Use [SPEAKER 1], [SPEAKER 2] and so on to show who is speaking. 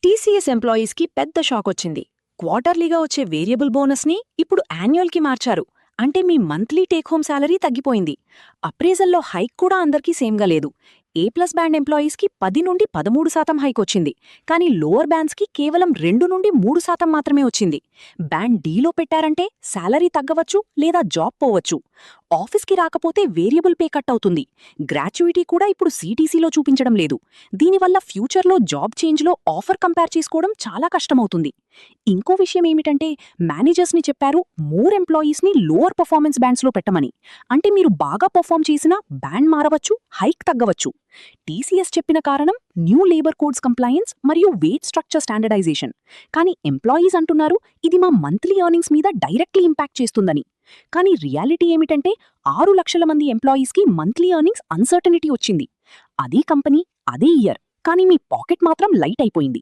[SPEAKER 1] TCS ఎంప్లాయీస్కి పెద్ద shock వచ్చింది. క్వార్టర్లీగా వచ్చే వేరియబుల్ బోనస్ని ఇప్పుడు యాన్యువల్కి మార్చారు. అంటే మీ మంత్లీ టేక్ హోమ్ శాలరీ తగ్గిపోయింది. అప్రేజల్లో హైక్ కూడా అందరికీ సేమ్గా లేదు. A+ బ్యాండ్ ఎంప్లాయీస్కి 10 నుండి 13% హైక్ వచ్చింది. కానీ లోవర్ బ్యాండ్స్కి కేవలం 2 నుండి 3% మాత్రమే వచ్చింది. బ్యాండ్ డీలో పెట్టారంటే శాలరీ తగ్గవచ్చు లేదా జాబ్ పోవచ్చు. ఆఫీస్కి రాకపోతే వేరియబుల్ పే కట్ అవుతుంది. గ్రాట్యుయిటీ కూడా ఇప్పుడు CTCలో చూపించడం లేదు. దీనివల్ల ఫ్యూచర్లో జాబ్ చేంజ్లో ఆఫర్ కంపేర్ చేసుకోవడం చాలా కష్టమవుతుంది. ఇంకో విషయం ఏమిటంటే మేనేజర్స్ని చెప్పారు మోర్ ఎంప్లాయీస్ని లోవర్ పర్ఫార్మెన్స్ బ్యాండ్స్లో పెట్టమని. అంటే మీరు బాగా పర్ఫార్మ్ చేసినా బ్యాండ్ మారవచ్చు, హైక్ తగ్గవచ్చు. టీసీఎస్ చెప్పిన కారణం న్యూ లేబర్ కోడ్స్ కంప్లయన్స్ మరియు వేజ్ స్ట్రక్చర్ స్టాండర్డైజేషన్. కానీ ఎంప్లాయీస్ అంటున్నారు ఇది మా మంత్లీ ఎర్నింగ్స్ మీద డైరెక్ట్లీ ఇంపాక్ట్ చేస్తుందని. కానీ రియాలిటీ ఏమిటంటే 6 లక్షల మంది ఎంప్లాయీస్కి మంత్లీ ఎర్నింగ్స్ అన్సర్టనిటీ వచ్చింది. అదే కంపెనీ, అదే ఇయర్, కానీ మీ పాకెట్ మాత్రం లైట్ అయిపోయింది.